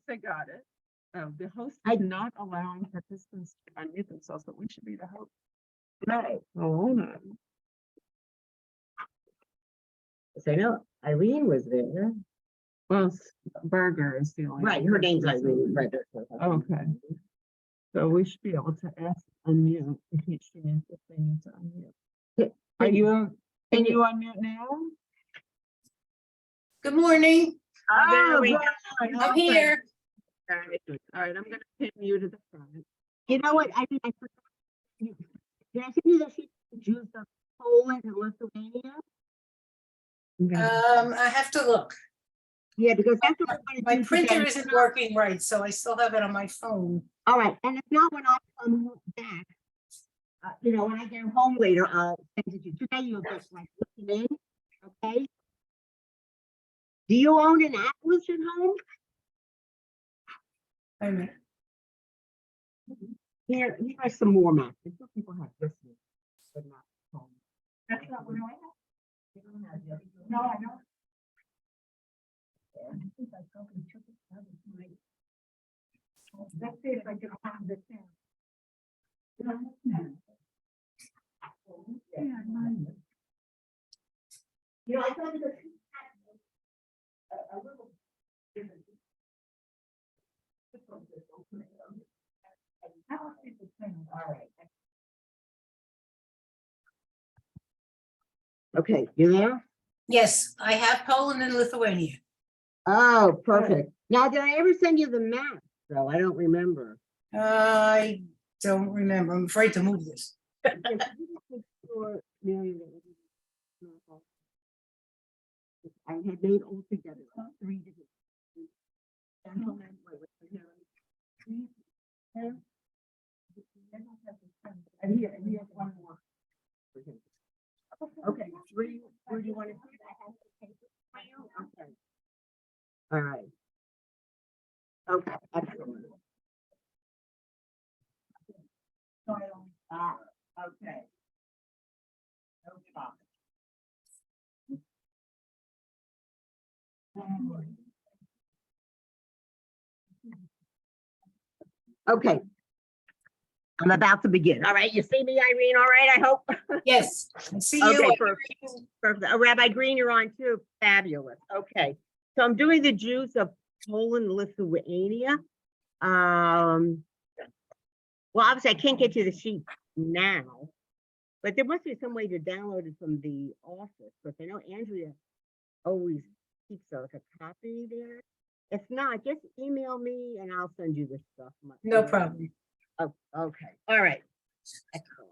I got it. Oh, the host is not allowing participants to unmute themselves, but we should be the host. Right. Oh, hold on. So I know Irene was there. Well, Berger is the only. Right, her name's Irene. Right. Okay. So we should be able to ask unmute if they need to unmute. Are you, can you unmute now? Good morning. There we go. I'm here. All right, good. All right, I'm gonna pin you to the front. You know what? I forgot. Did I send you the sheet of Jews of Poland and Lithuania? I have to look. Yeah, because that's what I wanted My you to printer get. isn't working right, so I still have it on my phone. All right, and if not, when I come back, when I get home later, I'll send it to you. Today you'll just like listen in, okay? Do you own an Atlas at home? Wait a minute. Here are some more maps. Some people have this one, but not home. That's not what I have. You don't have the other one? No, I don't. Let's see if I can find this in. I thought it was a little different. All right. Okay, you there? Yes, I have Poland and Lithuania. Oh, perfect. Now, did I ever send you the map? though? I don't remember. I don't remember. I'm afraid to move this. I had made all together 3 different gentlemen. And he has one more. Okay, where do you want to see it? I have the paper for you. Okay. All right. Okay, excellent. Okay. No problem. Okay. I'm about to begin. All right, you see me, Irene, all right, I hope? Yes, I see you. Okay, perfect. Rabbi Green, you're on too. Fabulous. Okay. So I'm doing the Jews of Poland, Lithuania. Well, obviously I can't get you the sheet now, but there must be some way to download it from the office, because I know Andrea always keeps like a copy there. If not, just email me and I'll send you this stuff. No problem. Oh, okay. All right. Excellent.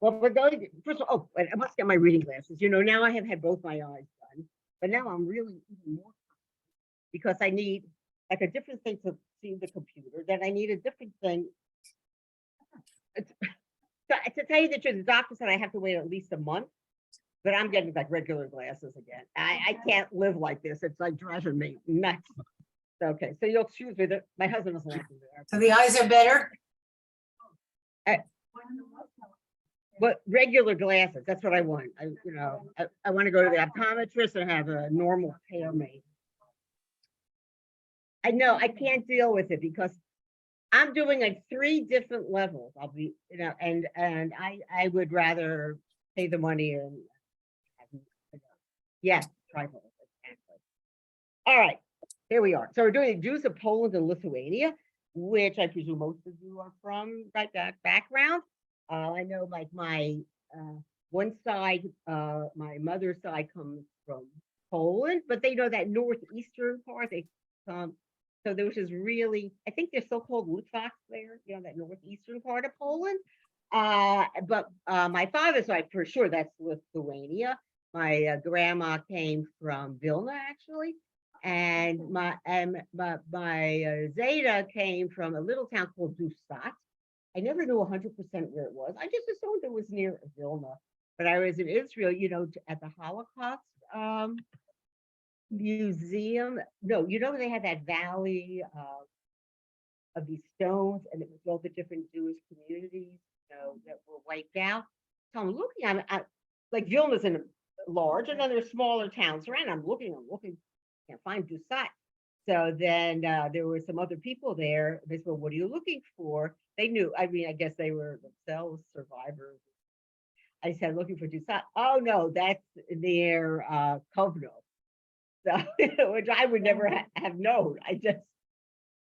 Well, we're going to, first of all, I must get my reading glasses. Now I have had both my eyes done, but now I'm really even more because I need like a different thing to see the computer. Then I need a different thing. To tell you the truth, the doctor said I have to wait at least a month, but I'm getting like regular glasses again. I can't live like this. It's like driving me nuts. Okay, so you'll excuse me. My husband is laughing there. So the eyes are better? But regular glasses, that's what I want. I want to go to the optometrist and have a normal pair made. I know I can't deal with it because I'm doing like 3 different levels. I'll be, and I would rather pay the money and yes, try both. Exactly. All right, here we are. So we're doing the Jews of Poland and Lithuania, which I presume most of you are from, right, that background. I know like my one side, my mother's side comes from Poland, but they know that northeastern part, they come. So there was really, I think they're so-called Lutvaks there, that northeastern part of Poland. But my father's side, for sure, that's Lithuania. My grandma came from Vilna, actually. And my Zeta came from a little town called Dusat. I never knew 100% where it was. I just assumed it was near Vilna. But I was in Israel, at the Holocaust museum. No, they had that valley of these stones, and it was all the different Jewish communities, that were wiped out. So I'm looking, I'm like Vilna's in large, and then there's smaller towns around. I'm looking, can't find Dusat. So then there were some other people there. They said, well, what are you looking for? They knew, I mean, I guess they were themselves survivors. I said, looking for Dusat. Oh, no, that's near Kovno. So, which I would never have known. I just,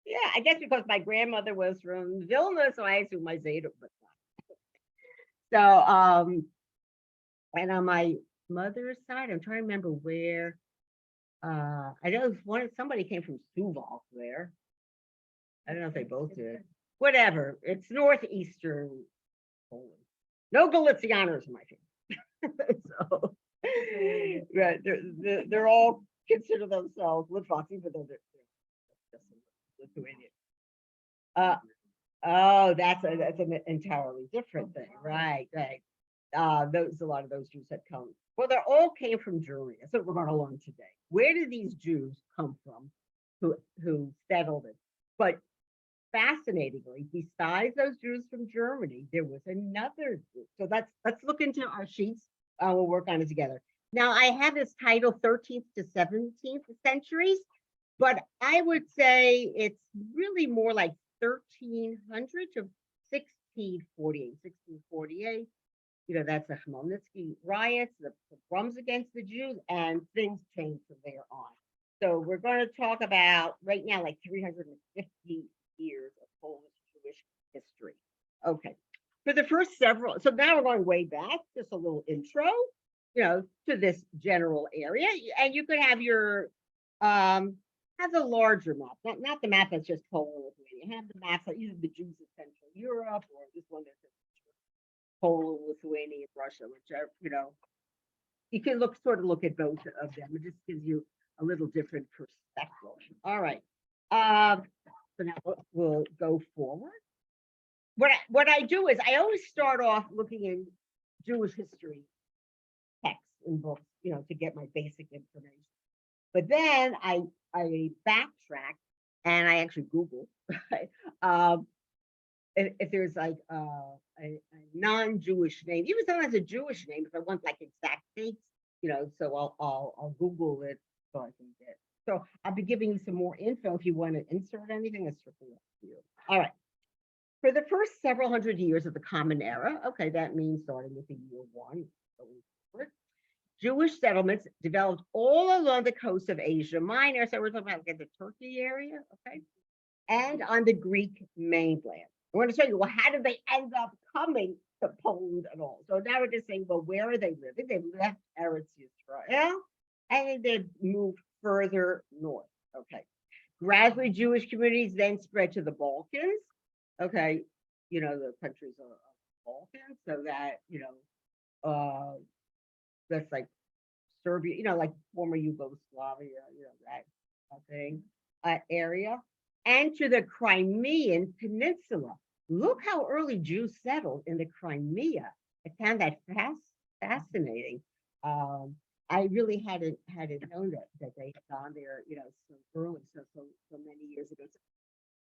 yeah, I guess because my grandmother was from Vilna, so I assume my Zeta was not. So, and on my mother's side, I'm trying to remember where. I know somebody came from Suval there. I don't know if they both did. Whatever. It's northeastern Poland. No Galicianos in my family. So, right, they're all consider themselves Litvaks, even though they're just Lithuanian. Oh, that's an entirely different thing, right? Right. A lot of those Jews had come. Well, they all came from Germany. That's what we're going to learn today. Where did these Jews come from who settled it? But fascinatingly, besides those Jews from Germany, there was another group. So let's look into our sheets. We'll work on it together. Now, I have this title 13th to 17th centuries, but I would say it's really more like 1300 to 1648. You know, that's the Khmelnytsky riots, the pogroms against the Jews, and things changed from there on. So we're going to talk about right now like 350 years of Polish Jewish history. Okay. For the first several, so now we're going way back, just a little intro, you know, to this general area. And you could have your have the larger map, not the map that's just Poland, Lithuania. Have the maps like either the Jews of Central Europe or this one that's Poland, Lithuania, Russia, whichever, you know. You can look at both of them. It just gives you a little different perspective. All right. So now we'll go forward. What I do is I always start off looking in Jewish history texts and books, you know, to get my basic information. But then I backtrack and I actually Google if there's like a non-Jewish name, even sometimes a Jewish name, if I want like exact dates, you know, so I'll Google it so I can get. So I'll be giving you some more info if you want to insert anything. It's strictly up to you. All right. For the first several hundred years of the Common Era, okay, that means starting with the year 1, going forward, Jewish settlements developed all along the coast of Asia Minor. So we're talking about like the Turkey area, okay, and on the Greek mainland. I want to show you, well, how did they end up coming to Poland at all? So now we're just saying, well, where are they living? They left Eretz Yisrael and they moved further north. Okay. Gradually, Jewish communities then spread to the Balkans. Okay. You know, the countries of the Balkans. So that, you know, that's like Serbia, you know, like former Yugoslavia, you know, that thing, area. And to the Crimean Peninsula. Look how early Jews settled in the Crimea. I found that fascinating. I really hadn't known that they had gone there, you know, so early, so many years ago.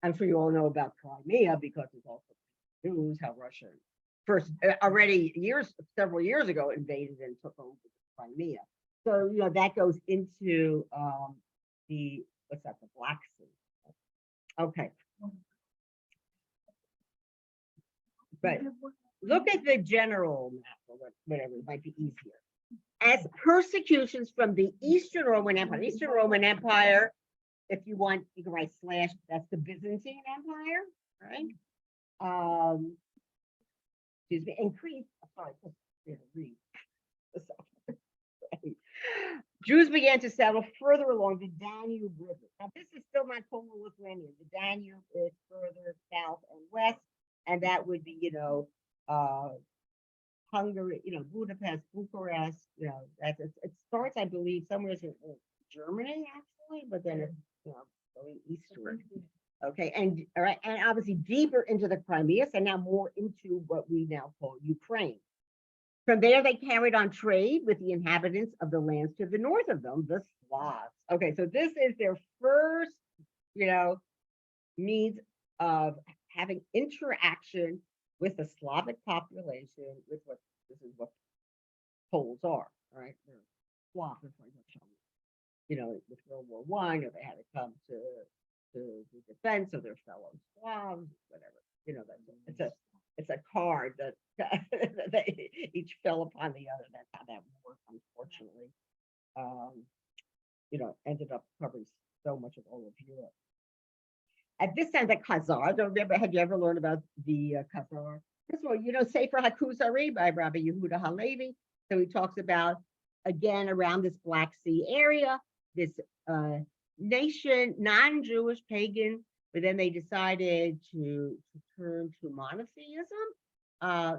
I'm sure you all know about Crimea because it's also news how Russia first already several years ago invaded and took over Crimea. So you know that goes into the Black Sea. Okay. But look at the general map or whatever, it might be easier. As persecutions from the Eastern Roman Empire, if you want, you can write / that's the Byzantine Empire, right? Excuse me, increased, sorry, read. Jews began to settle further along the Danube River. Now, this is still not Poland, Lithuania. The Danube is further south and west, and that would be, you know, Hungary, you know, Budapest, Bucharest, you know, it starts, I believe, somewhere in Germany, actually, but then it's, you know, going eastward. Okay, and all right, and obviously deeper into the Crimea, and now more into what we now call Ukraine. From there, they carried on trade with the inhabitants of the lands to the north of them, the Slavs. Okay, so this is their first, you know, means of having interaction with the Slavic population, with this is what Poles are, right? They're Slav, you know, with World War I, or they had to come to the defense of their fellow Slavs, whatever. You know, it's a card that, that they each fell upon the other. That's how that worked, unfortunately. You know, ended up covering so much of all of Europe. At this time, the Khazars, had you ever learned about the Khazar? First of all, you know, Sefer HaKuzari by Rabbi Yehuda Halevi. So he talks about, again, around this Black Sea area, this nation, non-Jewish, pagan, but then they decided to turn to monotheism.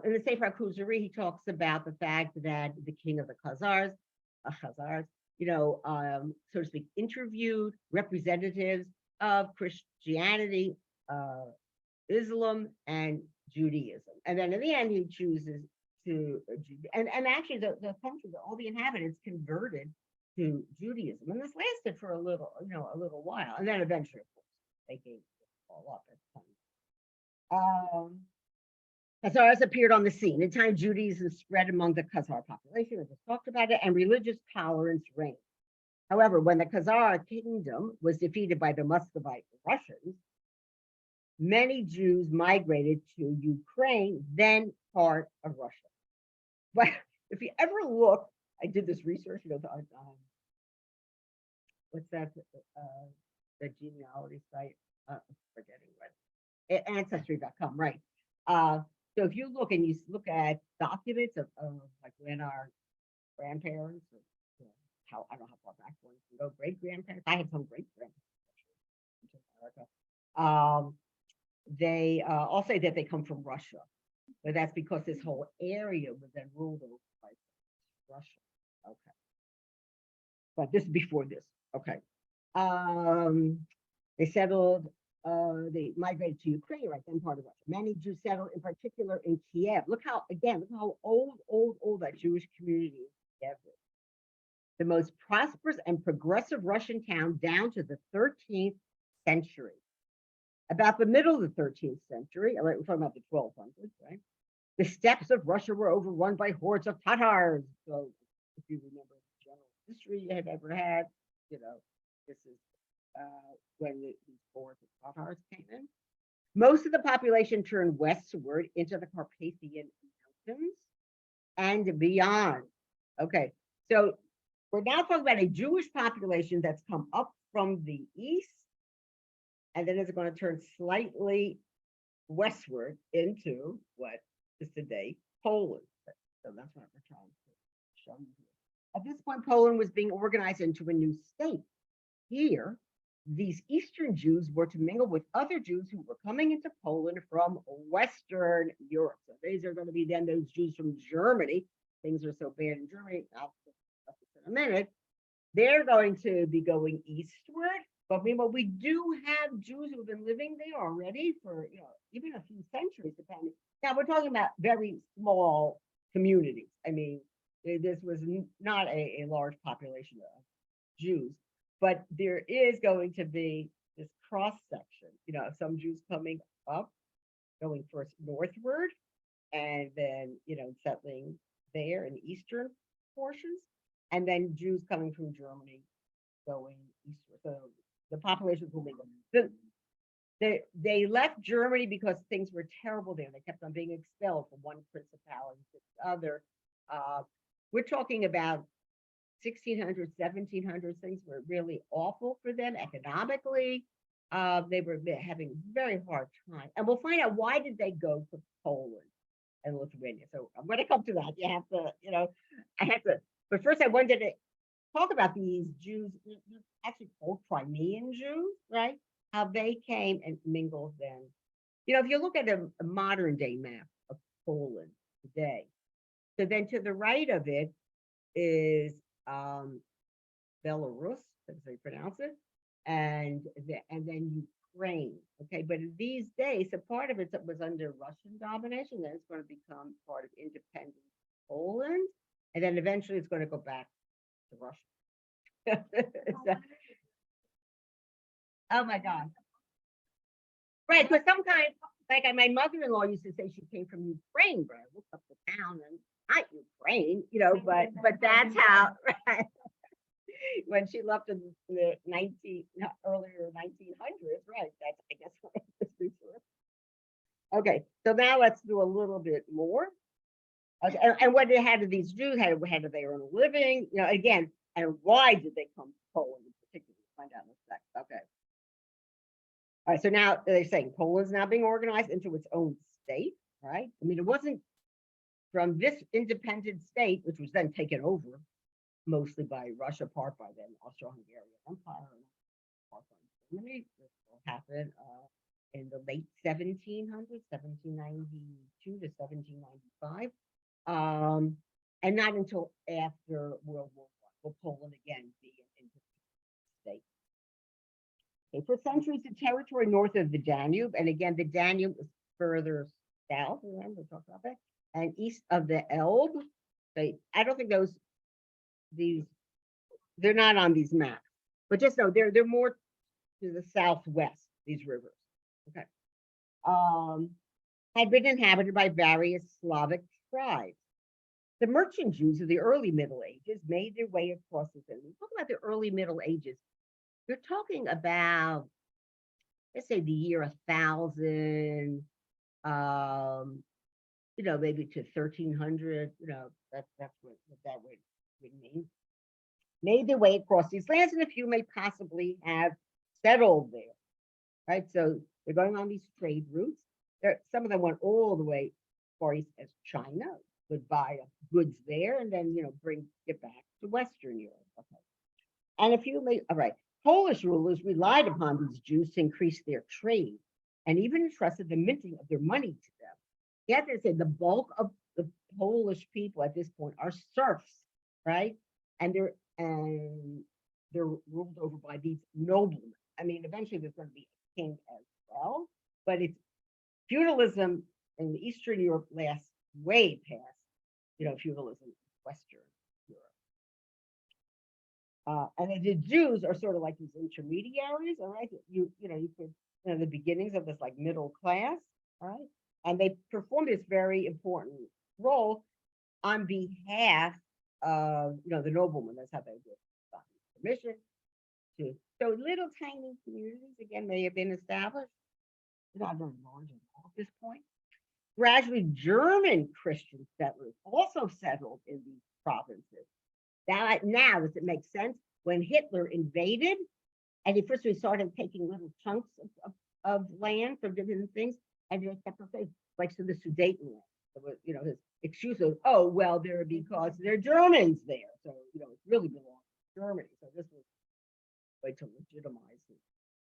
In the Sefer HaKuzari, he talks about the fact that the king of the Khazars, you know, so to speak, interviewed representatives of Christianity, Islam, and Judaism. And then in the end, he chooses to, and actually the country, all the inhabitants converted to Judaism. And this lasted for a little while. And then eventually, of course, they gave it all up at the time. Khazars appeared on the scene. In time, Judaism spread among the Khazar population. I just talked about it, and religious tolerance reigned. However, when the Khazar kingdom was defeated by the Muscovite Russians, many Jews migrated to Ukraine, then part of Russia. But if you ever look, I did this research, you know, what's that, the genealogy site? Forgetting what, ancestry.com, right? So if you look and you look at documents of like when our grandparents, or, you know, how, I don't know how far back one can go, great grandparents. I had some great grandparents in America. They all say that they come from Russia, but that's because this whole area was then ruled over by Russia. Okay, but this is before this. Okay, they settled. They migrated to Ukraine, right then part of Russia. Many Jews settled, in particular in Kiev. Look how old that Jewish community is. Kiev is. The most prosperous and progressive Russian town down to the 13th century. About the middle of the 13th century, right, we're talking about the 1200s, right? The steppes of Russia were overrun by hordes of Tatars. So if you remember the general history you had ever had, you know, this is when these hordes of Tatars came in. Most of the population turned westward into the Carpathian Mountains and beyond. Okay, so we're now talking about a Jewish population that's come up from the east, and then it's going to turn slightly westward into what is today Poland. So that's what we're trying to show you here. At this point, Poland was being organized into a new state. Here, these Eastern Jews were to mingle with other Jews who were coming into Poland from Western Europe. So these are going to be then those Jews from Germany. Things are so bad in Germany. I'll discuss this in a minute. They're going to be going eastward. But meanwhile, we do have Jews who have been living there already for, you know, even a few centuries, depending. Now we're talking about very small communities. I mean, this was not a large population of Jews, but there is going to be this cross section, you know, some Jews coming up, going first northward, and then, you know, settling there in eastern portions, and then Jews coming from Germany going eastward. So the population was moving. They left Germany because things were terrible there. They kept on being expelled from one principality to the other. We're talking about 1600s, 1700s. Things were really awful for them economically. They were having a very hard time. And we'll find out why did they go to Poland and Lithuania. So I'm going to come to that. You have to, you know, I have to. But first I wanted to talk about these Jews, actually called Crimean Jews, right? How they came and mingled then. You know, if you look at a modern day map of Poland today, so then to the right of it is Belarus, as they pronounce it, and then Ukraine. Okay, but in these days, a part of it was under Russian domination, then it's going to become part of independent Poland, and then eventually it's going to go back to Russia. So, oh my God. Right, because sometimes, like my mother-in-law used to say she came from Ukraine, but I looked up the town and not Ukraine, you know, but that's how, right? when she left in the earlier 1900s, right? That's, I guess, what I was before. Okay, so now let's do a little bit more. Okay, and what how did these Jews, how did they earn a living? You know, again, and why did they come to Poland in particular? Find out in a sec. Okay. All right, so now they're saying Poland's now being organized into its own state, right? I mean, it wasn't from this independent state, which was then taken over mostly by Russia, part by then Austro-Hungarian Empire, and part by Germany. This will happen in the late 1700s, 1792 to 1795. And not until after World War I will Poland again be an independent state. Okay, for centuries, the territory north of the Danube, and again, the Danube is further south, remember, we talked about that, and east of the Elbe. I don't think they're not on these maps, but just know they're more to the southwest, these rivers. Okay. Had been inhabited by various Slavic tribes. The merchant Jews of the early Middle Ages made their way across the city. We talk about the early Middle Ages. You're talking about, let's say, the year 1000, you know, maybe to 1300. You know, that's what that would mean. Made their way across these lands, and a few may possibly have settled there. Right, so they're going on these trade routes. Some of them went all the way far east as China, would buy goods there, and then bring it back to Western Europe. Okay. And a few may, all right, Polish rulers relied upon these Jews to increase their trade, and even entrusted the minting of their money to them. You have to say the bulk of the Polish people at this point are serfs, right? And they're ruled over by these noblemen. I mean, eventually there's going to be a king as well, but it's feudalism in Eastern Europe lasts way past, feudalism in Western Europe. And the Jews are sort of like these intermediaries, all right? You could, the beginnings of this like middle class, all right? And they perform this very important role on behalf of, the noblemen. That's how they did permission to. So little tiny communities, again, may have been established. They're not very large at all at this point. Gradually, German Christian settlers also settled in these provinces. Now, does it make sense? When Hitler invaded, and he first started taking little chunks of land from different things, and they kept saying, like, so the Sudetenland. His excuse was, oh, well, they're because they're Germans there. So, it really belongs to Germany. So this was a way to legitimize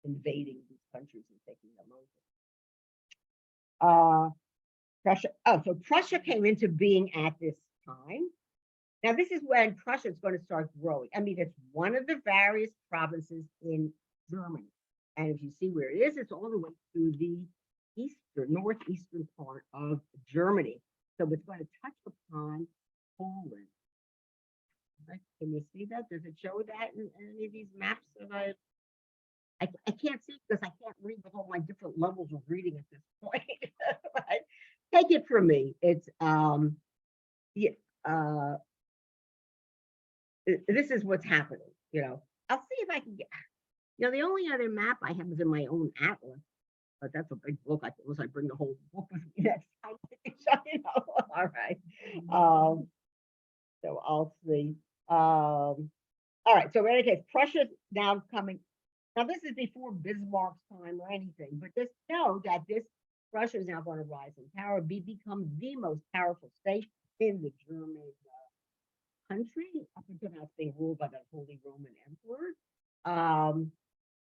invading these countries and taking them over. Prussia. Oh, so Prussia came into being at this time. Now, this is when Prussia is going to start growing. I mean, it's one of the various provinces in Germany. And if you see where it is, it's all the way to the northeastern part of Germany. So it's going to touch upon Poland. Right? Can you see that? Does it show that in any of these maps that I can't see because I can't read with all my different levels of reading at this point. Right? Take it from me. It's this is what's happening. I'll see if I can get. The only other map I have is in my own atlas, but that's a big book. Unless I bring the whole book with me next time. All right. So I'll see. All right. So in any case, Prussia's now coming. Now this is before Bismarck's time or anything, but just know that Russia is now going to rise in power, become the most powerful state in the German country, up until now it's being ruled by the Holy Roman Emperor.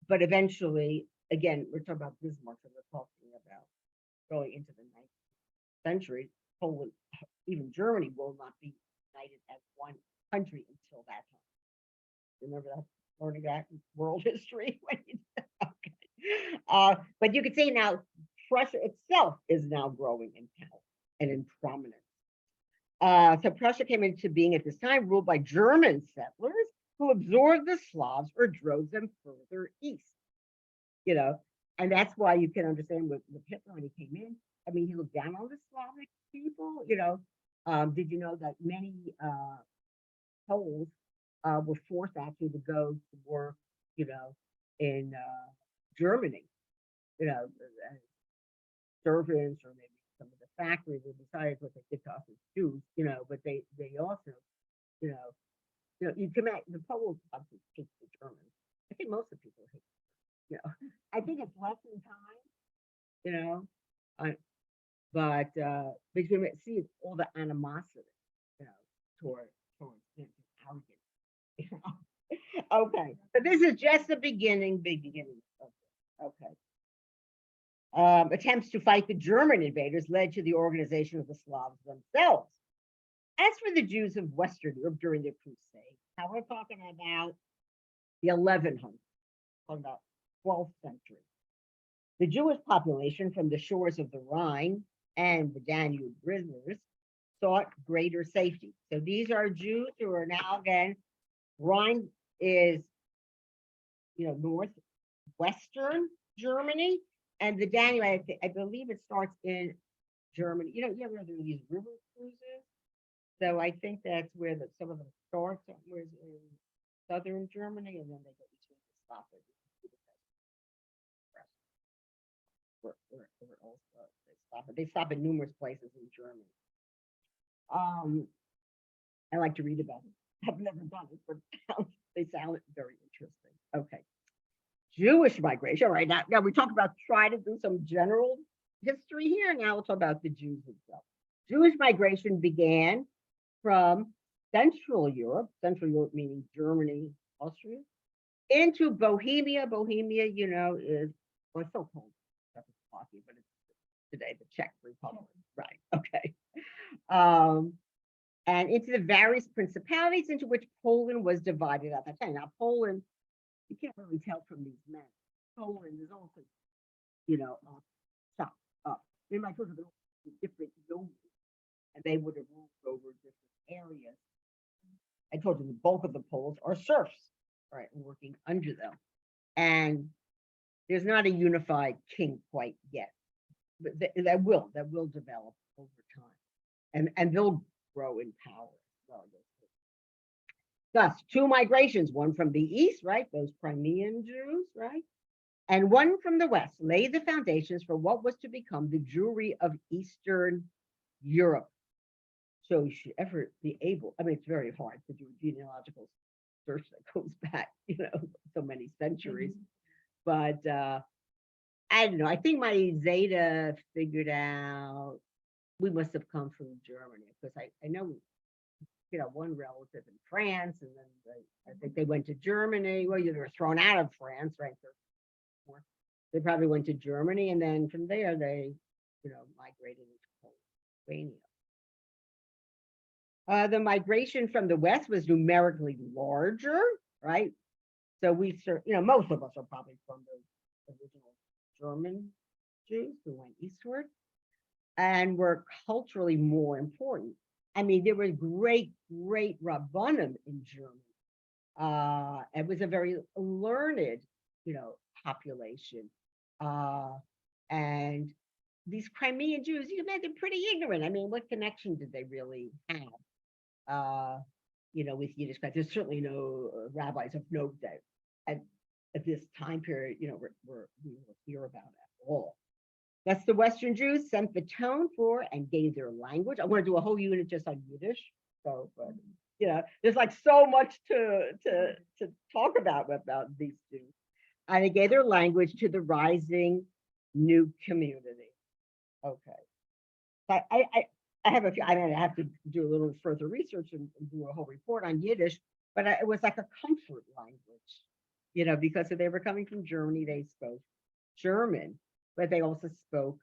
But eventually, again, we're talking about Bismarck, so we're talking about going into the 19th century. Poland, even Germany, will not be united as one country until that time. Remember that? Learning that in world history. Okay. But you can see now, Prussia itself is now growing in power and in prominence. So Prussia came into being at this time, ruled by German settlers who absorbed the Slavs or drove them further east. And that's why you can understand with Hitler when he came in. I mean, he looked down on the Slavic people. Did you know that many Poles were forced actually to go to work, in Germany, as servants or maybe some of the factories were decided what they did to us as Jews, but they also, you know, you come at the Poles obviously hate the Germans. I think most of the people hate, I think it's less in time, you know, I, but you can see all the animosity, you know, towards arrogant, you know. Okay, but this is just the beginning of it. Okay. Attempts to fight the German invaders led to the organization of the Slavs themselves. As for the Jews of Western Europe during the Crusade, now we're talking about the 1100s, talking about 12th century. The Jewish population from the shores of the Rhine and the Danube rivers sought greater safety. So these are Jews who are now, again, Rhine is, northwestern Germany, and the Danube, I believe it starts in Germany. You ever there are these river cruises? So I think that's where some of them start, somewhere in southern Germany, and then they go between the stop it. Where also they stop at numerous places in Germany. I like to read about it. I've never done it, but they sound very interesting. Okay. Jewish migration. All right, now we talk about try to do some general history here. Now we'll talk about the Jews themselves. Jewish migration began from Central Europe meaning Germany, Austria, into Bohemia. Bohemia, is so called Czechoslovakia, but it's today the Czech Republic, right? Okay. And into the various principalities into which Poland was divided at that time. Now, Poland, you can't really tell from these maps. Poland is also, chopped up. They might have different nobles, and they would have ruled over different areas. I told you the bulk of the Poles are serfs, right, working under them. And there's not a unified king quite yet, but that will develop over time, and they'll grow in power. Thus, two migrations, one from the east, right, those Crimean Jews, right, and one from the west, laid the foundations for what was to become the Jewry of Eastern Europe. So you should ever be able, it's very hard to do a genealogical search that goes back, so many centuries. But I don't know, I think my Zeta figured out we must have come from Germany, because I know, one relative in France, and then I think they went to Germany. Well, they were thrown out of France, right? They probably went to Germany, and then from there they, migrated into Lithuania. The migration from the west was numerically larger, right? So most of us are probably from the original German Jews who went eastward, and were culturally more important. There was great Rabbanim in Germany. It was a very learned, population. And these Crimean Jews, you imagine, pretty ignorant. What connection did they really have, with Yiddish? There's certainly no rabbis of note that at this time period, we will hear about at all. That's the Western Jews set the tone for and gave their language. I want to do a whole unit just on Yiddish. So, but there's like so much to talk about these Jews. And they gave their language to the rising new community. Okay. But I have a few, I have to do a little further research and do a whole report on Yiddish, but it was like a comfort language, because if they were coming from Germany, they spoke German, but they also spoke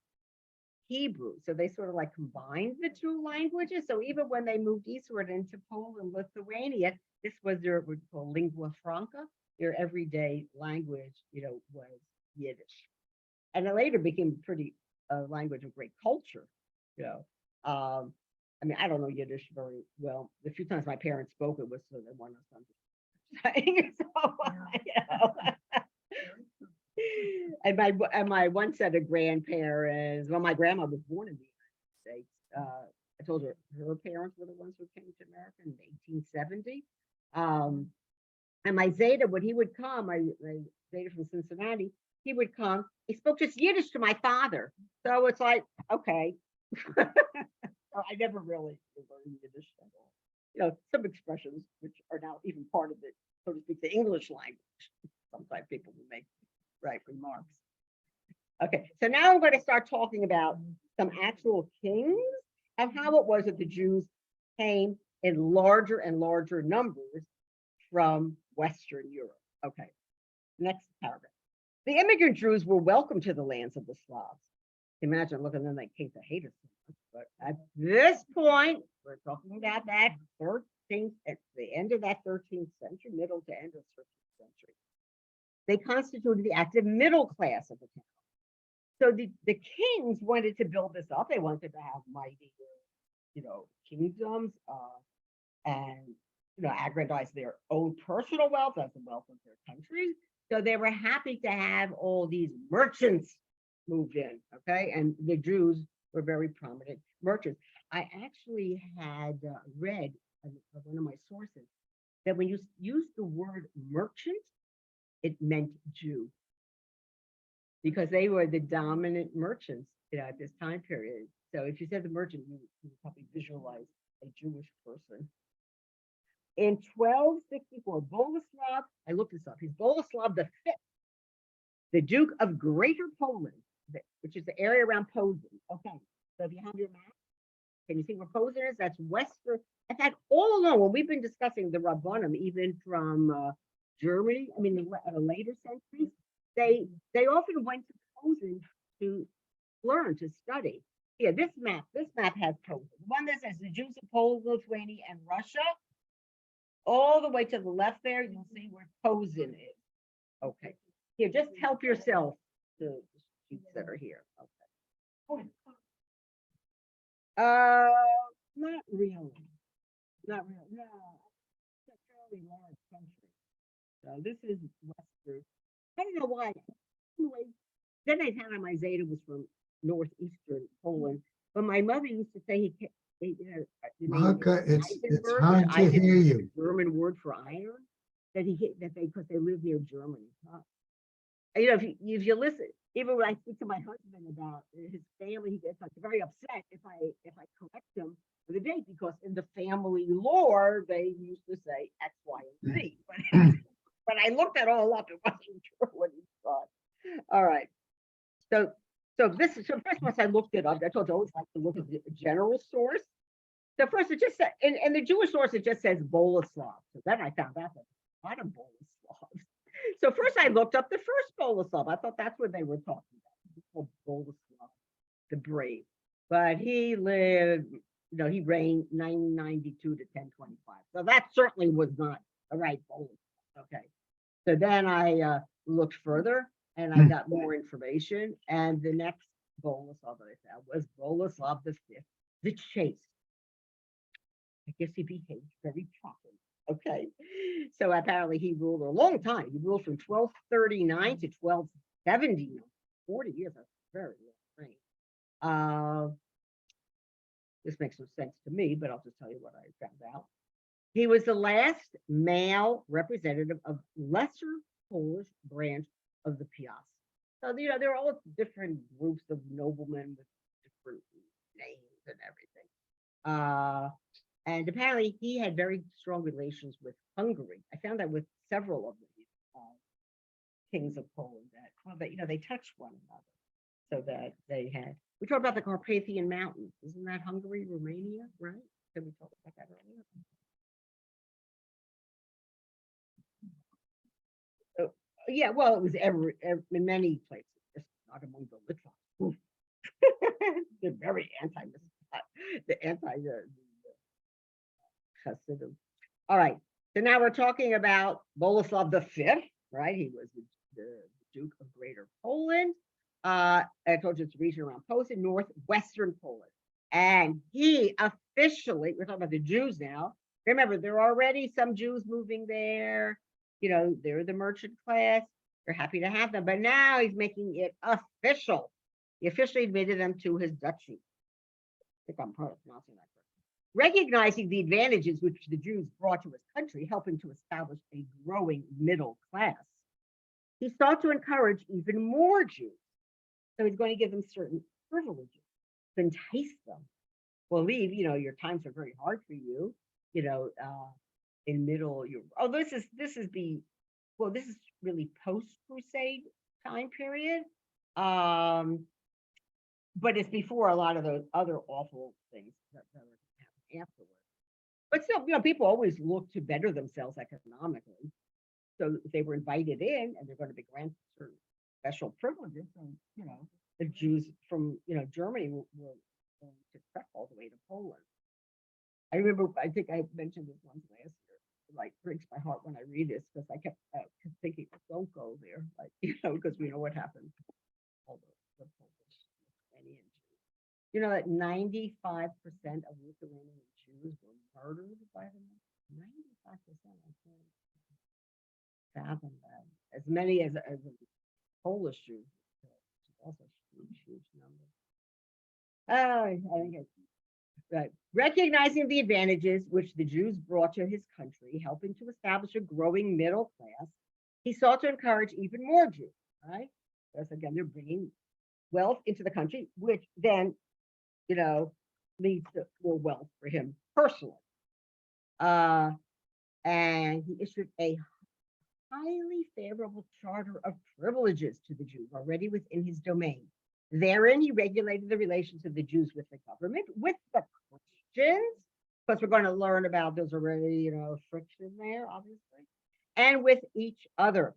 Hebrew. So they sort of like combined the two languages. So even when they moved eastward into Poland, Lithuania, this was their what we call lingua franca. Their everyday language, was Yiddish. And it later became pretty language of great culture, I don't know Yiddish very well. The few times my parents spoke, it was so they wanted us to understand. And my one set of grandparents, well, my grandma was born in the United States. I told her parents were the ones who came to America in 1870. And my Zeta, when he would come, my Zeta from Cincinnati, he would come. He spoke just Yiddish to my father. So it's like, okay. I never really learned Yiddish at all. Some expressions which are now even part of it, so to speak, the English language. Sometimes people will make right remarks. Okay, so now I'm going to start talking about some actual kings and how it was that the Jews came in larger and larger numbers from Western Europe. Okay, next paragraph. The immigrant Jews were welcome to the lands of the Slavs. Imagine, look at them, they came to hate us. But at this point, we're talking about that 13th, at the end of that 13th century, middle to end of 13th century. They constituted the active middle class of the town. So the kings wanted to build this up. They wanted to have mighty, kingdoms, and aggrandize their own personal wealth as the wealth of their country. So they were happy to have all these merchants moved in. Okay, and the Jews were very prominent merchants. I actually had read one of my sources that when you use the word merchant, it meant Jew, because they were the dominant merchants at this time period. So if you said the merchant, you probably visualize a Jewish person. In 1264, Boleslav, I looked this up, he's Boleslav V, the Duke of Greater Poland, which is the area around Posen. Okay, so if you have your map, can you see where Posen is? That's western. In fact, all along, when we've been discussing the Rabbanim, even from Germany, I mean, at a later century, they often went to Posen to learn, to study. Yeah, this map has Posen. The one that says the Jews of Poland, Lithuania, and Russia. All the way to the left there, you'll see where Posen is. Okay. Here, just help yourself to the sheets that are here. Okay. Not really. Not really. No. It's a fairly large country. So this is Western. I don't know why. Anyway, then I found out my Zeta was from northeastern Poland. But my mother used to say Malka, it's Eisenberg, hard to hear you. German word for iron, because they live near Germany. If you listen, even when I speak to my husband about his family, he gets very upset if I correct him for the date, because in the family lore they used to say X, Y, and Z. But when I looked it all up, it wasn't true what he thought. All right, so first once I looked it up, I told you I always like to look at the general source. So first it just said, in the Jewish source, it just says Boleslav. So then I found out that a lot of Boleslavs. So first I looked up the first Boleslav. I thought that's what they were talking about. It's called Boleslav the Brave. But he lived, he reigned 992 to 1025. So that certainly was not the right Boleslav. Okay. So then I looked further and I got more information. And the next Boleslav that I found was Boleslav V, the Chaste. I guess he behaved very properly. Okay. So apparently he ruled a long time. He ruled from 1239 to 1279. 40 years. That's very long reign. This makes no sense to me, but I'll just tell you what I found out. He was the last male representative of lesser Polish branch of the Piast. So, they're all different groups of noblemen with different names and everything. And apparently he had very strong relations with Hungary. I found that with several of the kings of Poland that they touched one another, so that they had. We talked about the Carpathian Mountains. Isn't that Hungary, Romania, right? Did we talk about that earlier? So, yeah, well, it was in many places, just not among the Lithuanians. They're very Hasidim. All right, so now we're talking about Boleslav V, right? He was the Duke of Greater Poland. I told you it's a region around Posen, northwestern Poland. And he officially, we're talking about the Jews now. Remember, there are already some Jews moving there. They're the merchant class. They're happy to have them. But now he's making it official. He officially admitted them to his duchy. I think I'm pronouncing that correctly. Recognizing the advantages which the Jews brought to his country, helping to establish a growing middle class, he sought to encourage even more Jews. So he's going to give them certain privileges to entice them. Well, leave, your times are very hard for you, in middle, this is really post-crusade time period. But it's before a lot of those other awful things that are happening afterwards. But still, people always look to better themselves economically. So if they were invited in and they're going to be granted certain special privileges, and the Jews from Germany were going to trek all the way to Poland. I remember, I think I mentioned this once last year. It like breaks my heart when I read this because I kept thinking, don't go there, because we know what happened. All the Polish, Lithuanian Jews. That 95% of Lithuanian Jews were murdered by them. 95%. I can't fathom that. As many as Polish Jews, also huge number. I think it's right. Recognizing the advantages which the Jews brought to his country, helping to establish a growing middle class, he sought to encourage even more Jews. Right? Because again, they're bringing wealth into the country, which then, leads to more wealth for him personally. And he issued a highly favorable charter of privileges to the Jews already within his domain. Therein, he regulated the relations of the Jews with the government, with the Christians, because we're going to learn about there's already, friction there, obviously, and with each other.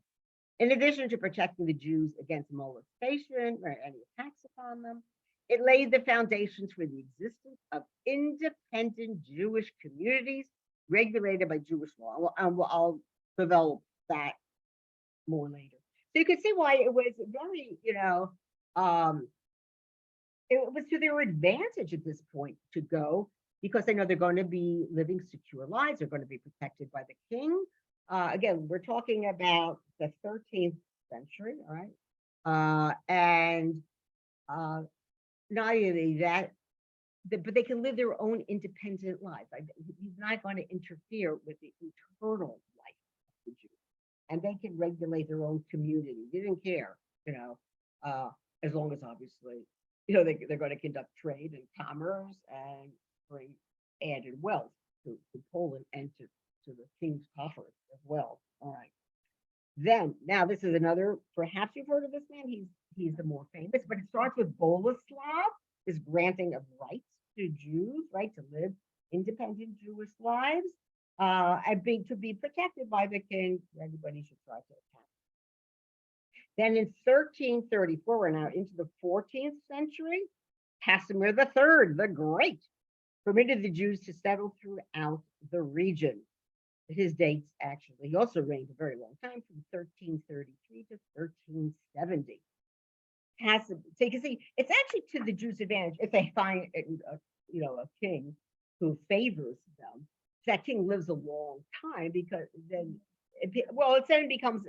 In addition to protecting the Jews against molestation or any attacks upon them, it laid the foundations for the existence of independent Jewish communities regulated by Jewish law. I'll develop that more later. So you can see why it was very, it was to their advantage at this point to go, because they know they're going to be living secure lives. They're going to be protected by the king. Again, we're talking about the 13th century, all right? And not only that, but they can live their own independent lives. He's not going to interfere with the internal life of the Jews. And they can regulate their own community. They didn't care, as long as obviously, they're going to conduct trade and commerce and bring added wealth to Poland and to the king's coffers as well. All right. Then, now this is another, perhaps you've heard of this man. He's the more famous, but it starts with Boleslav, his granting of rights to Jews, right, to live independent Jewish lives, and to be protected by the king. Anybody should try to attack. Then in 1334, we're now into the 14th century, Casimir III, the Great, permitted the Jews to settle throughout the region. His dates, actually, he also reigned a very long time, from 1333 to 1370. So you can see, it's actually to the Jews' advantage if they find, a king who favors them. That king lives a long time, because then, it then becomes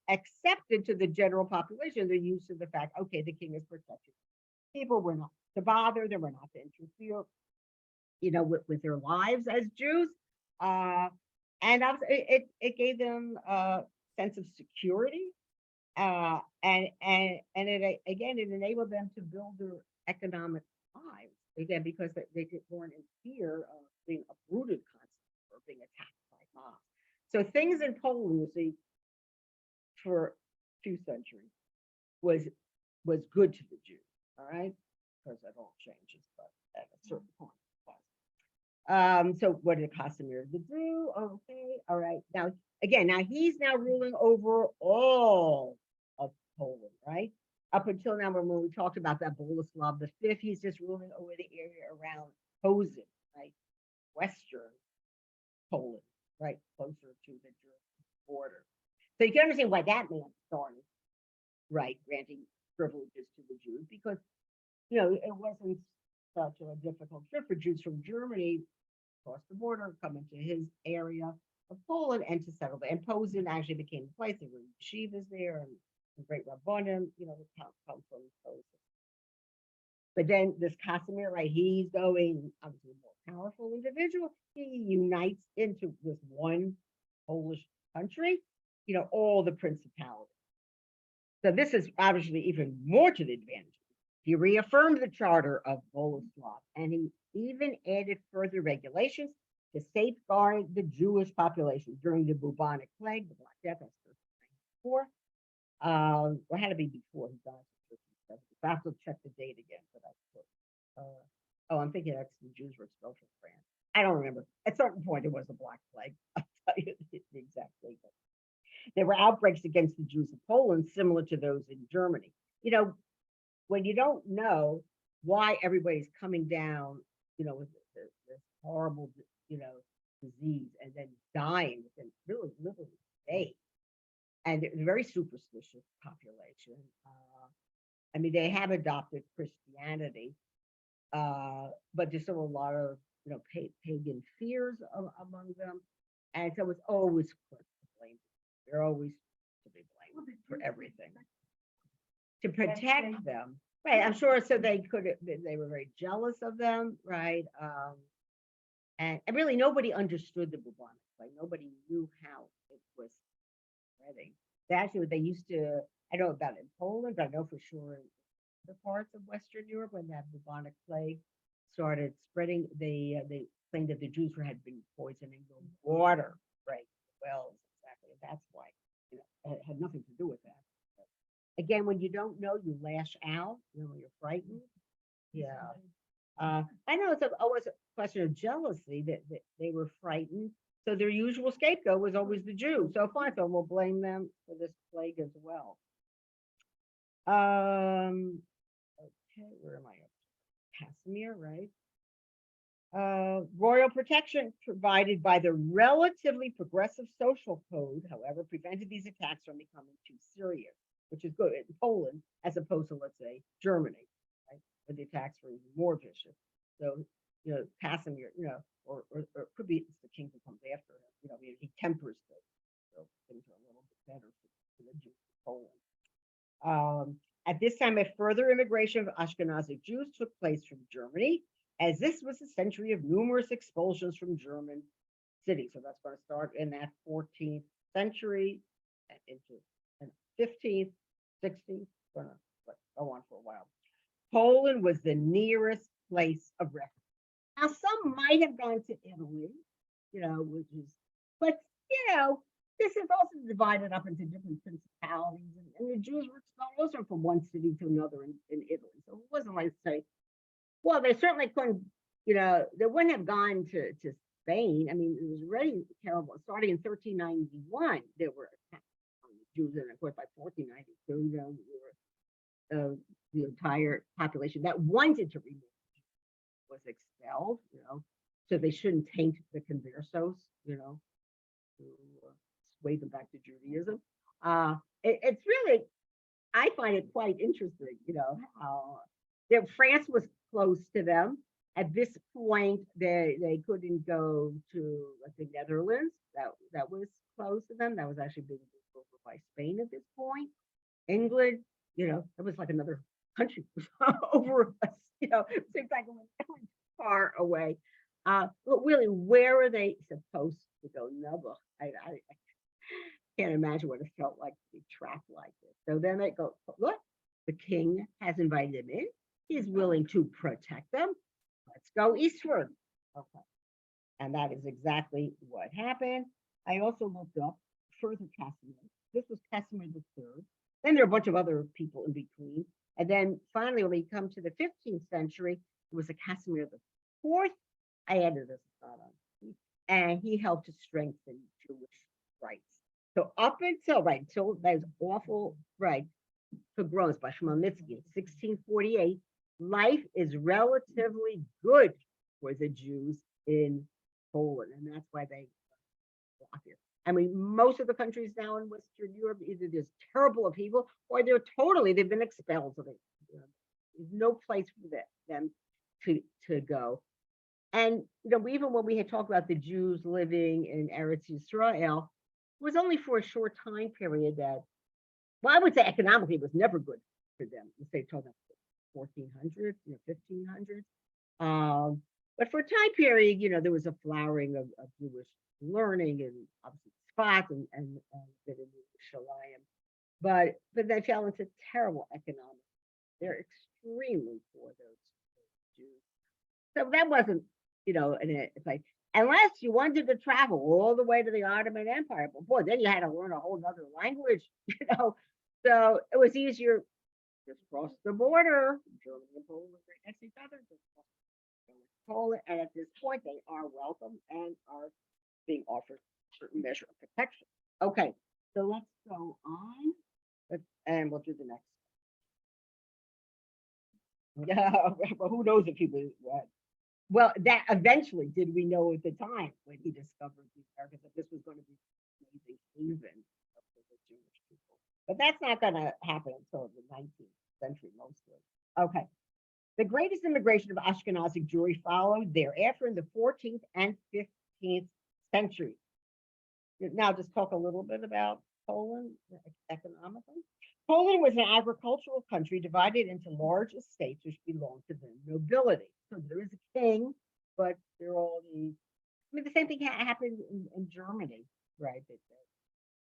accepted to the general population. They're used to the fact, okay, the king is protected. People were not to bother them, were not to interfere, with their lives as Jews. And it gave them a sense of security, and it enabled them to build their economic lives again, because they weren't in fear of being uprooted constantly or being attacked by mobs. So things in Poland, you see, for 2 centuries was good to the Jews. All right, because that all changes, but at a certain point. So what did Casimir do? Okay, all right. Now he's now ruling over all of Poland, right? Up until now, when we talked about that Boleslav V, he's just ruling over the area around Posen, right? Western Poland, right? Closer to the German border. So you can understand why that man started, right, granting privileges to the Jews, because, it wasn't such a difficult trip for Jews from Germany across the border, come into his area of Poland and to settle there. And Posen actually became a place. There were yeshivas there, and the great Rabbanim, come from Posen. But then this Casimir, right, he's going obviously more powerful individual. He unites into this one Polish country, all the principalities. So this is obviously even more to the advantage. He reaffirmed the charter of Boleslav, and he even added further regulations to safeguard the Jewish population during the bubonic plague, the Black Death, that's 1394. It had to be before he died. I have to check the date again, but I'm thinking that's the Jews were expelled from France. I don't remember. At a certain point, there was a Black Plague. I'll tell you the exact date. There were outbreaks against the Jews of Poland, similar to those in Germany. When you don't know why everybody's coming down, with this horrible, disease and then dying within literally days. And it's a very superstitious population. They have adopted Christianity, but there's still a lot of, pagan fears among them. And so it's always to blame. They're always to be blamed for everything. To protect them, right? I'm sure so they were very jealous of them, right? And really nobody understood the bubonic plague. Nobody knew how it was spreading. They used to, I know about it in Poland, but I know for sure in the parts of Western Europe when that bubonic plague started spreading, they claimed that the Jews had been poisoning the water, right? Wells, exactly. That's why, it had nothing to do with that. Again, when you don't know, you lash out, you're frightened. Yeah. I know it's always a question of jealousy that they were frightened. So their usual scapegoat was always the Jew. So fine, so we'll blame them for this plague as well. Okay, where am I? Casimir, right? Royal protection provided by the relatively progressive social code, however, prevented these attacks from becoming too serious, which is good in Poland, as opposed to, let's say, Germany, right? Where the attacks were even more vicious. So, Casimir, or it could be it's the king who comes after him, he tempers things. So things are a little bit better for the Jews of Poland. At this time, a further immigration of Ashkenazic Jews took place from Germany, as this was a century of numerous expulsions from German cities. So that's going to start in that 14th century and into the 15th, 16th, going to go on for a while. Poland was the nearest place of refuge. Now, some might have gone to Italy, but this is also divided up into different principalities, and the Jews were expelled also from one city to another in Italy. So it wasn't like say, well, they certainly couldn't, they wouldn't have gone to Spain. It was already terrible. Starting in 1391, there were attacks on the Jews, and of course by 1492, the entire population that wanted to remain was expelled, so they shouldn't taint the conversos, to sway them back to Judaism. It's really, I find it quite interesting, how France was close to them. At this point, they couldn't go to the Netherlands. That was close to them. That was actually being taken over by Spain at this point. England, it was like another country over us. It seems like it was far away. But really, where are they supposed to go? No, I can't imagine what it felt like to be trapped like this. So then they go, look, the king has invited them in. He's willing to protect them. Let's go eastward. Okay. And that is exactly what happened. I also looked up further Casimir. This was Casimir III. Then there are a bunch of other people in between. And then finally, when we come to the 15th century, it was a Casimir IV. I added this on. And he helped to strengthen Jewish rights. So up until those awful pogroms by Khmelnytsky in 1648, life is relatively good for the Jews in Poland, and that's why they block it. Most of the countries now in Western Europe, either there's terrible upheaval or they've been expelled. So there's no place for them to go. And even when we had talked about the Jews living in Eretz Yisrael, it was only for a short time period that, well, I would say economically it was never good for them. Let's say talking about 1400s, 1500s. But for a time period, there was a flowering of Jewish learning and obviously spots and bit of Shalayim. But they fell into terrible economic. They're extremely poor, those Jews. So that wasn't, it's like, unless you wanted to travel all the way to the Ottoman Empire, but boy, then you had to learn a whole other language, So it was easier just cross the border. Germany and Poland were right next to each other. Just cross Poland, and at this point, they are welcome and are being offered a certain measure of protection. Okay, so let's go on, and we'll do the next. Yeah, but who knows if he was well, that eventually did we know at the time when he discovered the Americas that this was going to be amazing haven of the Jewish people. But that's not going to happen until the 19th century mostly. Okay. The greatest immigration of Ashkenazic Jewry followed thereafter in the 14th and 15th centuries. Now, just talk a little bit about Poland economically. Poland was an agricultural country divided into large estates which belonged to the nobility. So there is a king, but they're all the same thing happened in Germany, right?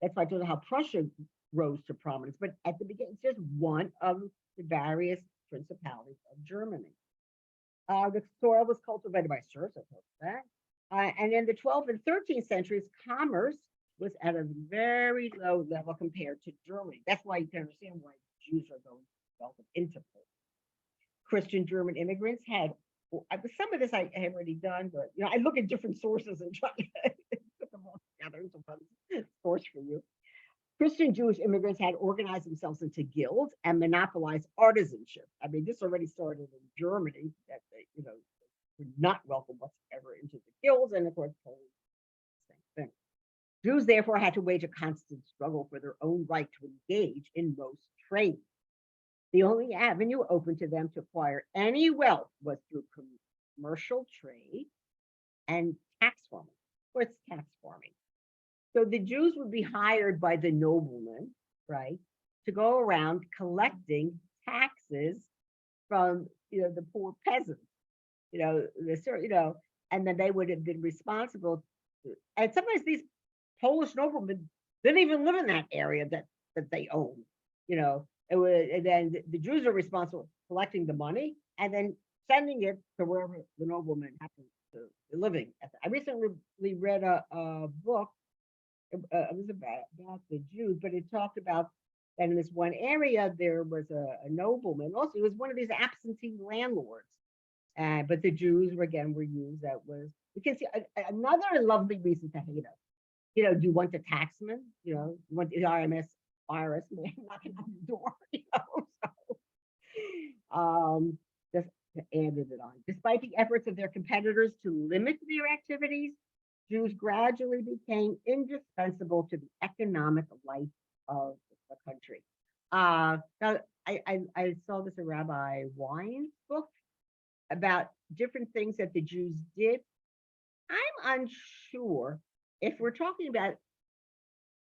That's why I told you how Prussia rose to prominence. But at the beginning, it's just one of the various principalities of Germany. The soil was cultivated by serfs, I told you that. And in the 12th and 13th centuries, commerce was at a very low level compared to Germany. That's why you can understand why Jews are going into Poland. Christian German immigrants had, some of this I have already done, but I look at different sources and try to put them all together into one source for you. Christian Jewish immigrants had organized themselves into guilds and monopolized artisanship. I mean, this already started in Germany, that they, were not welcome whatsoever into the guilds, and of course, Poland, same thing. Jews therefore had to wage a constant struggle for their own right to engage in most trades. The only avenue open to them to acquire any wealth was through commercial trade and tax farming. Of course, tax farming. So the Jews would be hired by the noblemen, right, to go around collecting taxes from, the poor peasants, and then they would have been responsible. And sometimes these Polish noblemen didn't even live in that area that they owned, and then the Jews are responsible for collecting the money and then sending it to wherever the nobleman happened to be living. I recently read a book. It was about the Jews, but it talked about that in this one area there was a nobleman. Also, it was one of these absentee landlords. But the Jews were used. That was, you can see another lovely reason to hate us. Do you want the taxman? You want the IRS man knocking on the door? Just added it on. Despite the efforts of their competitors to limit their activities, Jews gradually became indispensable to the economic life of the country. Now, I saw this in Rabbi Wine's book about different things that the Jews did. I'm unsure if we're talking about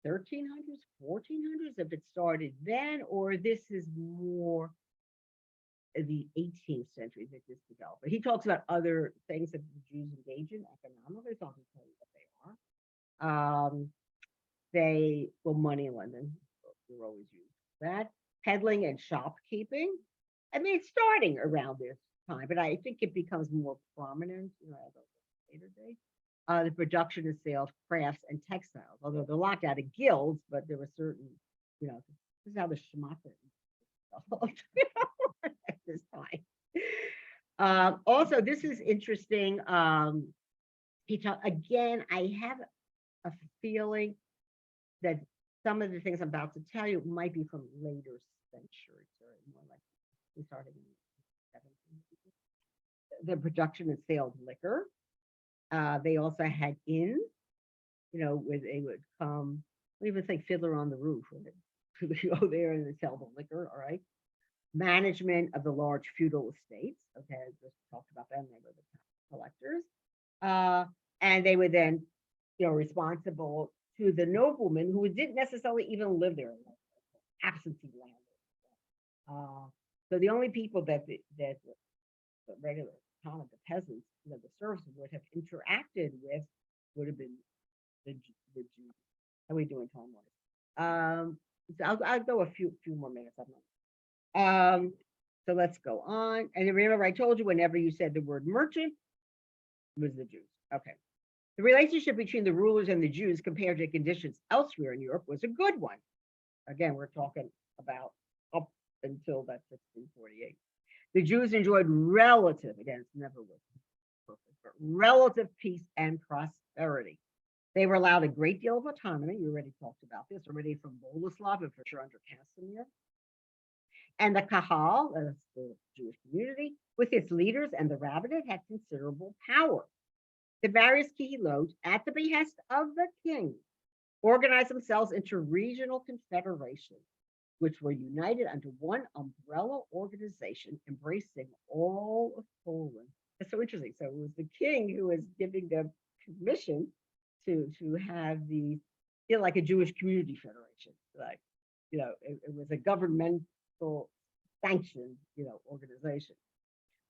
1300s, 1400s, if it started then, or this is more the 18th century that this developed. But he talks about other things that the Jews engage in economically. So I'll just tell you what they are. Money lending, we're always used that. Peddling and shopkeeping. I mean, it's starting around this time, but I think it becomes more prominent, as a later date. The production and sale of crafts and textiles, although they're locked out of guilds, but there were certain, this is how the schmucker at this time. Also, this is interesting. Again, I have a feeling that some of the things I'm about to tell you might be from later centuries, or more like we started in the 17th. The production and sale of liquor. They also had inns, where they would come, even say Fiddler on the Roof, right? They go there and they sell the liquor, all right? Management of the large feudal estates, okay, I just talked about them, they were the tax collectors. And they were then, responsible to the noblemen who didn't necessarily even live there, absentee landlords. So the only people that the regular time of the peasants, the serfs would have interacted with, would have been the Jews. How are we doing time-wise? So I'll go a few more minutes. So let's go on. And remember, I told you whenever you said the word merchant, it was the Jews. Okay. The relationship between the rulers and the Jews compared to conditions elsewhere in Europe was a good one. Again, we're talking about up until that 1648. The Jews enjoyed relative, again, it's never was perfect, but relative peace and prosperity. They were allowed a great deal of autonomy. You already talked about this already from Boleslav and for sure under Casimir. And the Kahal, that's the Jewish community, with its leaders and the rabbinate, had considerable power. The various Kehilot, at the behest of the king, organized themselves into regional confederations, which were united under one umbrella organization, embracing all of Poland. That's so interesting. So it was the king who was giving them permission to have the, like a Jewish community federation. Like, it was a governmental sanctioned, organization.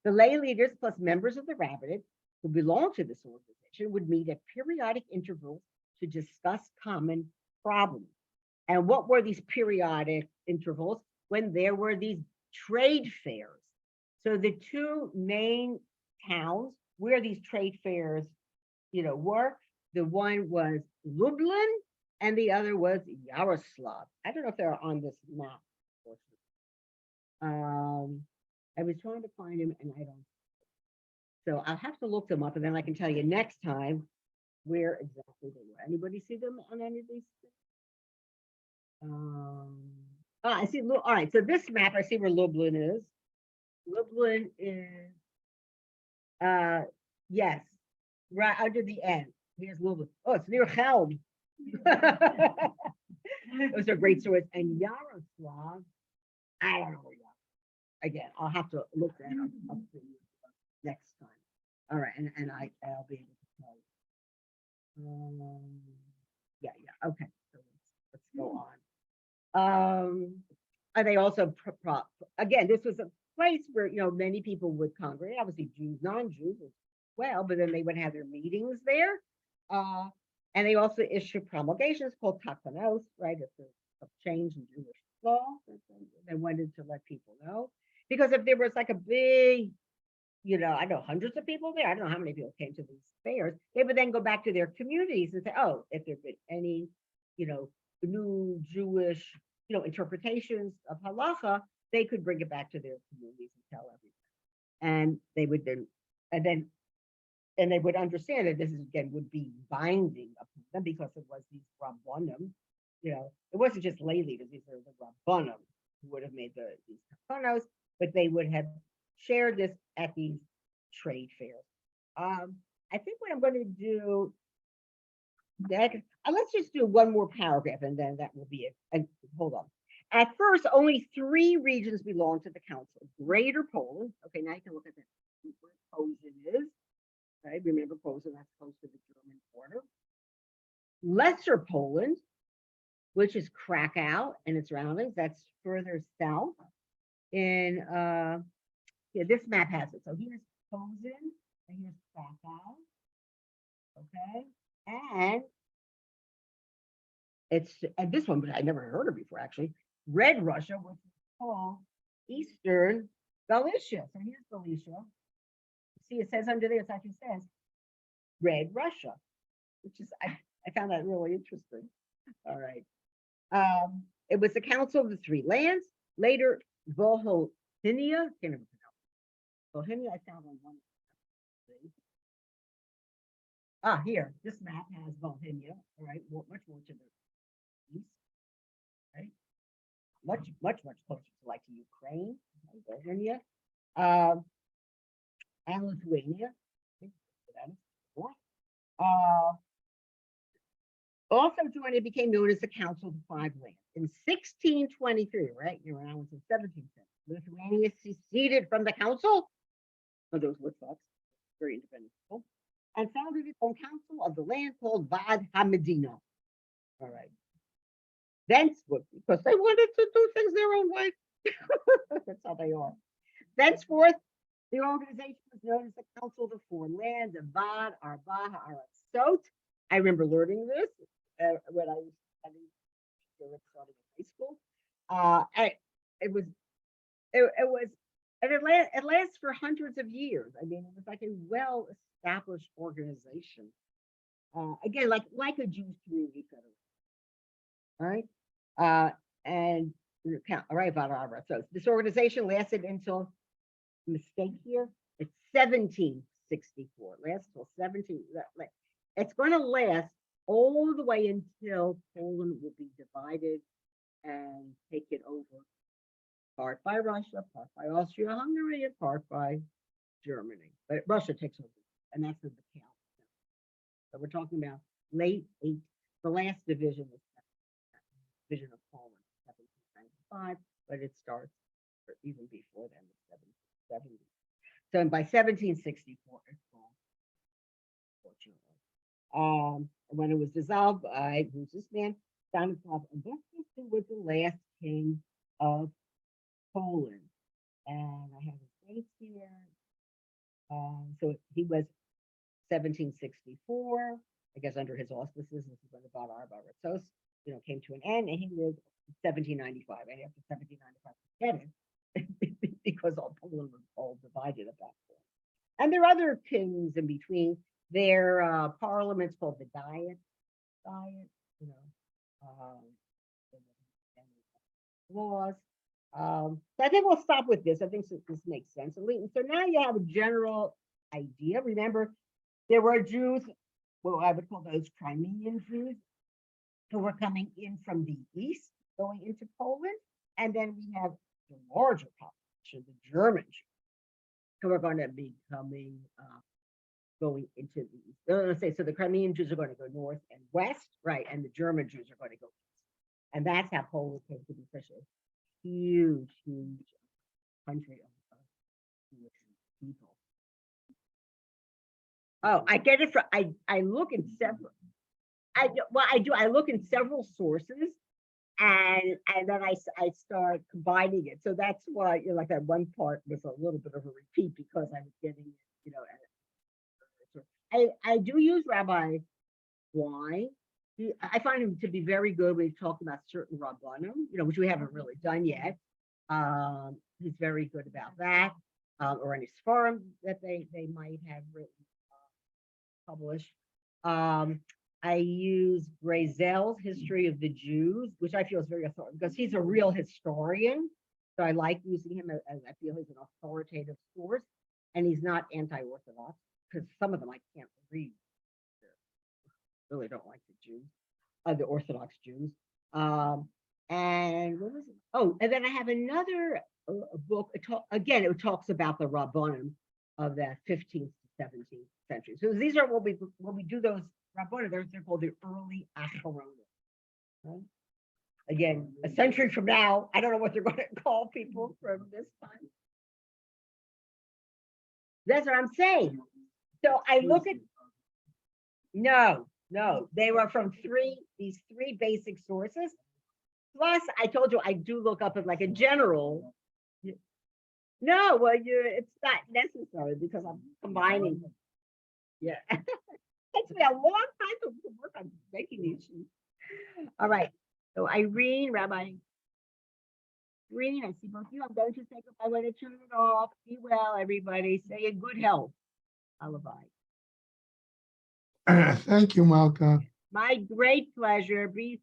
The lay leaders plus members of the rabbinate who belonged to this organization would meet at periodic intervals to discuss common problems. And what were these periodic intervals? When there were these trade fairs. So the two main towns where these trade fairs, were, the one was Lublin and the other was Yaroslav. I don't know if they're on this map. I was trying to find them and I don't. So I'll have to look them up and then I can tell you next time where exactly they were. Anybody see them on any of these? I see. All right. So this map, I see where Lublin is. Lublin is, yes, right under the end. Here's Lublin. Oh, it's near Helm. Those are great stories. And Yaroslav, I don't know where Yaroslav. Again, I'll have to look that up for you next time. All right, and I'll be able to tell you. Yeah, okay. So let's go on. And they also again, this was a place where many people would congregate, obviously Jews, non-Jews as well, but then they would have their meetings there. And they also issue promulgations called takanos, right? It's a change in Jewish law. They wanted to let people know. Because if there was like a big, I know hundreds of people there, I don't know how many people came to these fairs, they would then go back to their communities and say, oh, if there's been any, new Jewish, interpretations of halacha, they could bring it back to their communities and tell everything. And they would then, and they would understand that this is, again, would be binding upon them because it was these rabbanim, it wasn't just lay leaders, these are the rabbanim who would have made these takanos, but they would have shared this at these trade fairs. I think what I'm going to do, let's just do one more paragraph and then that will be it. And hold on. At first, only 3 regions belonged to the council. Greater Poland. Okay, now you can look at that. Where Posen is. Right? Remember Posen, that's close to the German border. Lesser Poland, which is Krakow and its surroundings. That's further south. In this map has it. So here's Posen and here's Krakow. Okay, and this one, but I never heard of before actually. Red Russia, which is called Eastern Galicia. So here's Galicia. See, it says under there, it actually says Red Russia, which is I found that really interesting. All right. It was the Council of the Three Lands. Later, Volhynia, can't even pronounce it. Volhynia, I found on one. Here, this map has Volhynia, all right, much more to the east, right? Much closer to like to Ukraine, okay, Volhynia, and Lithuania. Also joined, it became known as the Council of the Five Lands. In 1623, right? You're around in 17th century. Lithuania seceded from the council. Oh, those Litvaks, very independent people, and founded its own council of the land called Vad HaMedina. All right. Thenceforth, because they wanted to do things their own way. That's how they are. Thenceforth, The organization was known as the Council of the Four Lands, Avad, Arba, Arasot. I remember learning this when I was studying starting in high school. And it was, it was, and it lasts for hundreds of years. I mean, it was like a well-established organization. Again, like a Jewish community federation. All right. And all right, about Arbor. So this organization lasted until, mistake here, it's 1764. Lasts till 17. It's going to last all the way until Poland will be divided and taken over, part by Russia, part by Austria-Hungary, and part by Germany. But Russia takes over, and that's the count. So we're talking about late 8th, the last division was division of Poland, 1795, but it starts even before then, the 1770s. So by 1764, it's gone, fortunately. When it was dissolved by, who's this man? Stanislav Augustus, who was the last king of Poland. And I have his dates here. So he was 1764, I guess under his auspices, this is when the Bar Arba came to an end, and he lived 1795. And after 1795, forget it, because all Poland was all divided at that point. And there are other kings in between. Their parliaments called the Diet, laws. So I think we'll stop with this. I think this makes sense. So now you have a general idea. Remember, there were Jews, well, I would call those Crimean Jews, who were coming in from the east, going into Poland. And then we have the larger population, the German Jews, who are going to be coming, going into the east. Let's say, so the Crimean Jews are going to go north and west, right? And the German Jews are going to go east. And that's how Poland came to be such a huge, huge country of Jewish people. Oh, I get it from, I look in several, I look in several sources, and then I start combining it. So that's why, like that one part was a little bit of a repeat, because I was getting, I do use Rabbi Y. I find him to be very good when he talks about certain Rabbanim, which we haven't really done yet. He's very good about that, or any Sfarim that they might have written, published. I use Brazel's History of the Jews, which I feel is very authoritative, because he's a real historian. So I like using him as I feel he's an authoritative source, and he's not anti-Orthodox, because some of them I can't read. Really don't like the Jews, the Orthodox Jews. And what was it? Oh, and then I have another book. Again, it talks about the Rabbanim of that 15th to 17th century. So these are when we do those Rabbanim, they're called the early Acharonim. Right? Again, a century from now, I don't know what they're going to call people from this time. That's what I'm saying. So I look at, no, they were from these three basic sources. Plus, I told you I do look up at like a general. No, well, it's not necessary, because I'm combining. Yeah, it takes me a long time to work on making these sheets. All right, so Irene, Rabbi Irene, I see both of you. I'm going to take up. I want to turn it off. Be well, everybody. Stay in good health. Alavai. Thank you, Malka. My great pleasure. Be